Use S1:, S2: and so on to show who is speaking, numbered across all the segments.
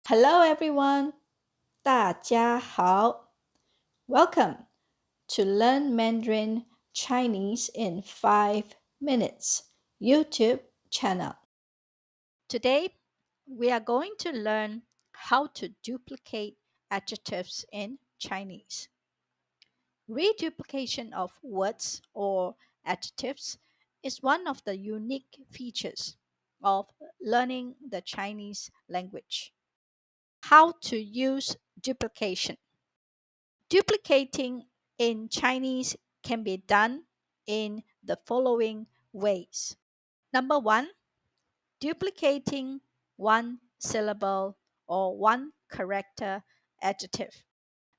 S1: Hello everyone, 大家好. Welcome to Learn Mandarin Chinese in 5 minutes YouTube channel. Today, we are going to learn how to duplicate adjectives in Chinese. Reduplication of words or adjectives is one of the unique features of learning the Chinese language. How to use duplication. Duplicating in Chinese can be done in the following ways. Number one, duplicating one syllable or one character adjective.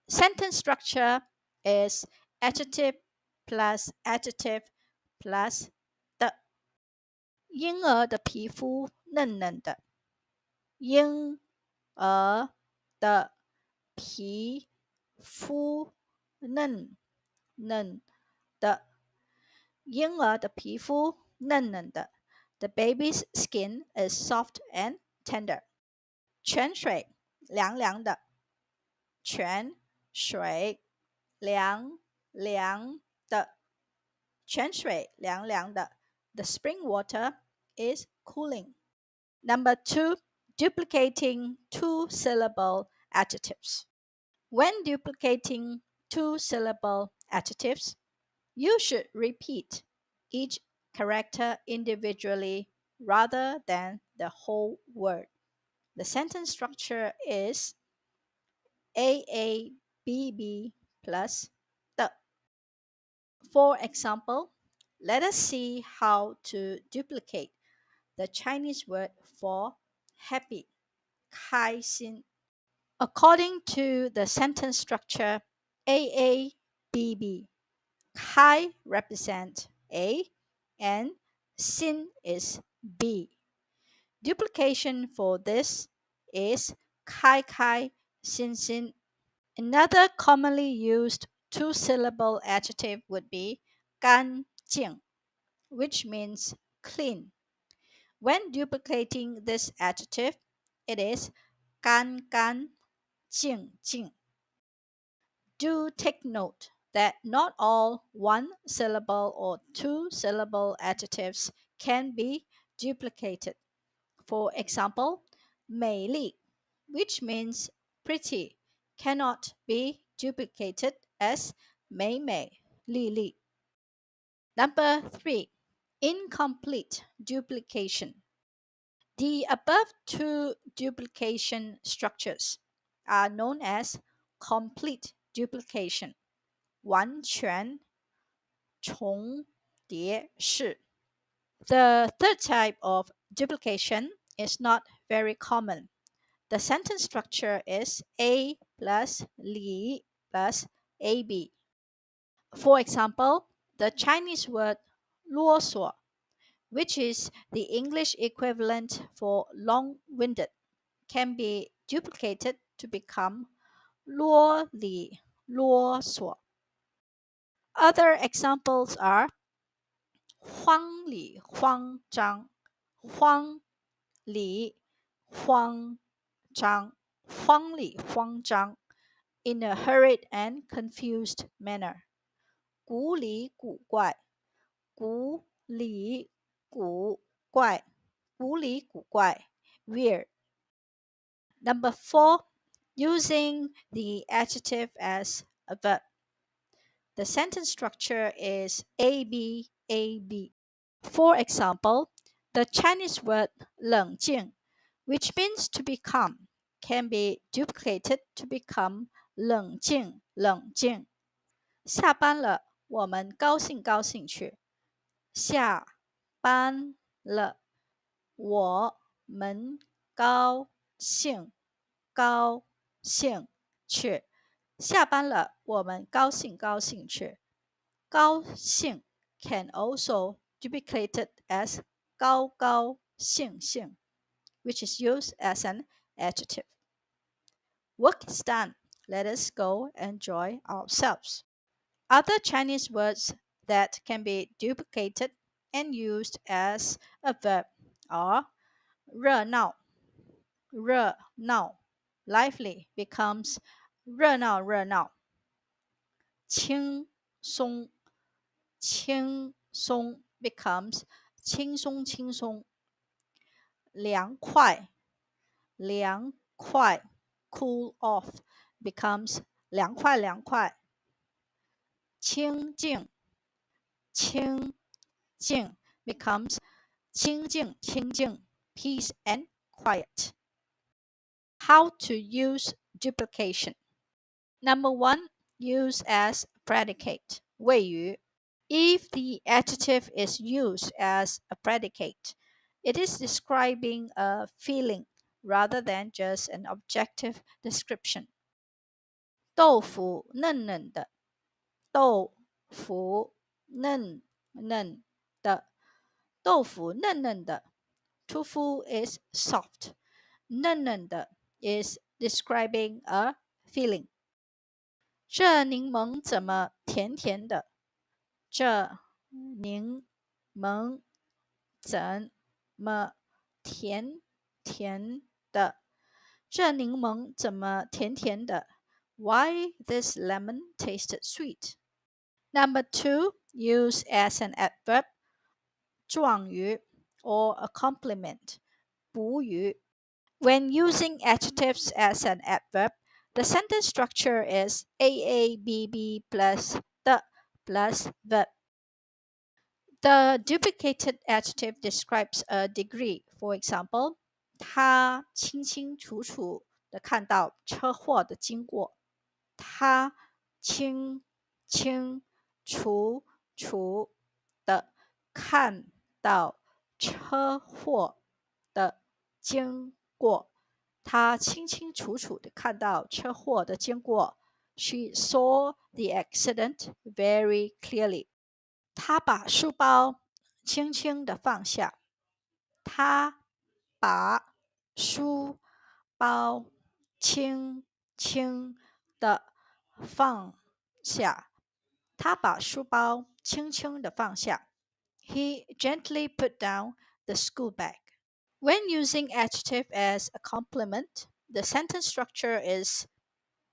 S1: Sentence structure is adjective plus adjective plus 的。婴儿的皮肤嫩嫩的。婴儿的皮肤嫩嫩的。婴儿的皮肤嫩嫩的。The baby's skin is soft and tender. 泉水凉凉的。泉水凉凉的。泉水凉凉的。The spring water is cooling. Number two, duplicating two-syllable adjectives. When duplicating two-syllable adjectives, you should repeat each character individually rather than the whole word. The sentence structure is AABB plus 的. For example, let us see how to duplicate the Chinese word for happy, 开心. According to the sentence structure AABB, 开 represents A and sin is B. Duplication for this is 开开心心. Another commonly used two-syllable adjective would be 干净, which means clean. When duplicating this adjective, it is 干干净净. Do take note that not all one-syllable or two-syllable adjectives can be duplicated. For example, 美丽, which means pretty, cannot be duplicated as 美美丽丽. Number three, incomplete duplication. The above two duplication structures are known as complete duplication, 完全重叠式. The third type of duplication is not very common. The sentence structure is A plus Li plus AB. For example, the Chinese word 啰嗦, which is the English equivalent for long-winded, can be duplicated to become 啰里啰嗦. Other examples are 慌里慌张，慌里慌张，慌里慌张 in a hurried and confused manner. 古里古怪，古里古怪，古里古怪 weird. Number four, using the adjective as a verb. The sentence structure is ABAB. For example, the Chinese word 冷静, which means to be calm, can be duplicated to become 冷静冷静. 下班了，我们高兴高兴去。下班了，我们高兴高兴去。下班了，我们高兴高兴去。高兴 can also duplicated as 高高兴兴, which is used as an adjective. Work is done. Let us go enjoy ourselves. Other Chinese words that can be duplicated and used as a verb are 热闹,热闹 lively becomes 热闹热闹。轻松轻松 becomes 轻松轻松。凉快凉快 cool off becomes 凉快凉快。清静清静 becomes 清静清静 peace and quiet. How to use duplication. Number 1, use as predicate 谓语 If the adjective is used as a predicate, it is describing a feeling rather than just an objective description. 豆腐嫩嫩的，豆腐嫩嫩的，豆腐嫩嫩的。Tofu is soft. 嫩嫩的 is describing a feeling. 这柠檬怎么甜甜的？这柠檬怎么甜甜的？这柠檬怎么甜甜的？ Why this lemon tasted sweet? Number 2, use as an adverb 状语 or a complement 补语 When using adjectives as an adverb, the sentence structure is AABB plus the plus verb. The duplicated adjective describes a degree. For example, 他清清楚楚地看到车祸的经过。他清清楚楚地看到车祸的经过。他清清楚楚地看到车祸的经过。She saw the accident very clearly. 他把书包轻轻地放下。他把书包轻轻地放下。他把书包轻轻地放下。He gently put down the school bag. When using adjective as a complement, the sentence structure is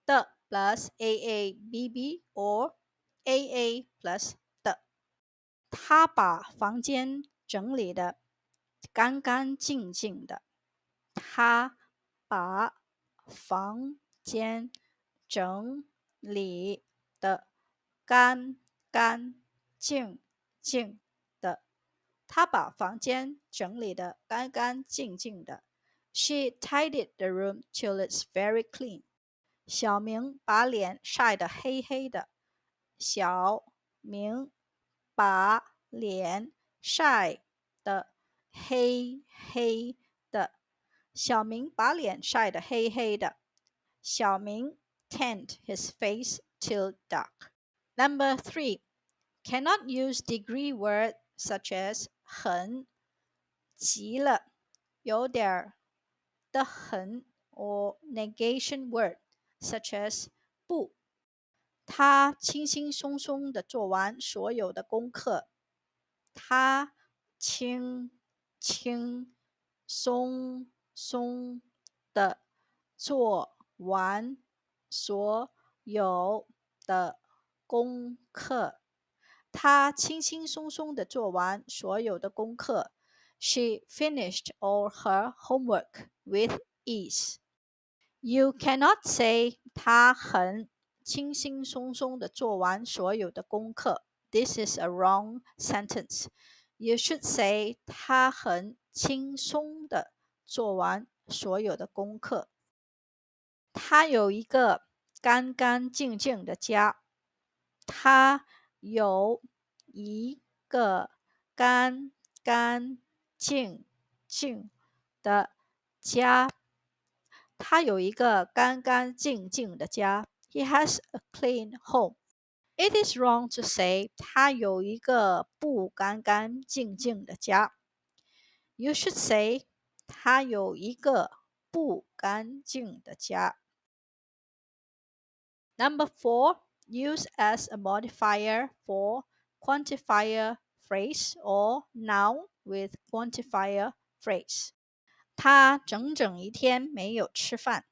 S1: the plus AABB or AA plus the. 他把房间整理得干干净净的。他把房间整理得干干净净的。他把房间整理得干干净净的。She tidied the room till it's very clean. 小明把脸晒得黑黑的。小明把脸晒得黑黑的。小明把脸晒得黑黑的。小明 tanned his face till dark. Number 3, cannot use degree words such as 很、极了、有点儿的很 or negation word such as 不。他轻轻松松地做完所有的功课。他轻轻松松地做完所有的功课。她轻轻松松地做完所有的功课。She finished all her homework with ease. You cannot say 她很轻轻松松地做完所有的功课。This is a wrong sentence. You should say 她很轻松地做完所有的功课。她有一个干干净净的家。她有一个干干净净的家。他有一个干干净净的家。He has a clean home. It is wrong to say 他有一个不干干净净的家。You should say 他有一个不干净的家。Number 4, use as a modifier for quantifier phrase or noun with quantifier phrase. 他整整一天没有吃饭。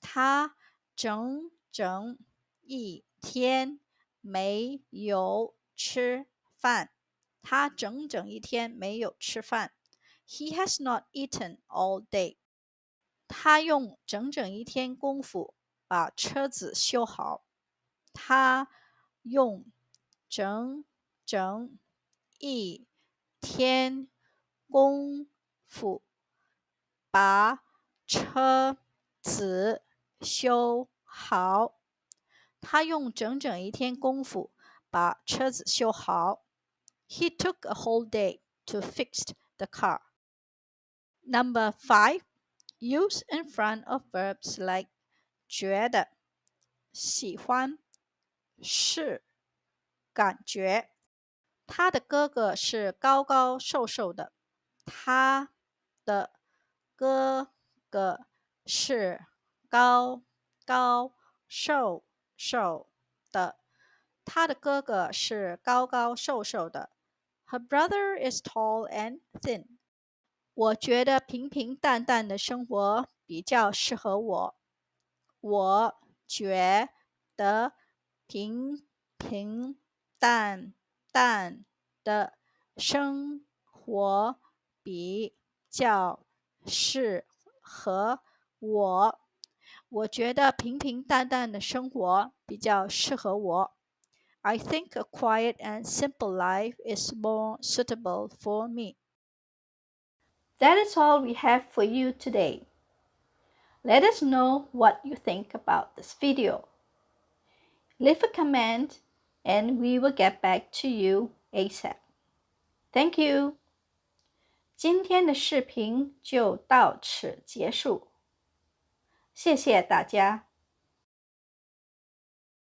S1: 他整整一天没有吃饭。他整整一天没有吃饭。He has not eaten all day. 他用整整一天功夫把车子修好。他用整整一天功夫把车子修好。他用整整一天功夫把车子修好。He took a whole day to fix the car. Number 5. Use in front of verbs like 觉得、喜欢、是、感觉。他的哥哥是高高瘦瘦的。他的哥哥是高高瘦瘦的。他的哥哥是高高瘦瘦的。Her brother is tall and thin. 我觉得平平淡淡的生活比较适合我。我觉得平平淡淡的生活比较适合我。我觉得平平淡淡的生活比较适合我。I think a quiet and simple life is more suitable for me. That is all we have for you today. Let us know what you think about this video. Leave a comment and we will get back to you ASAP. Thank you. 今天的视频就到此结束。谢谢大家。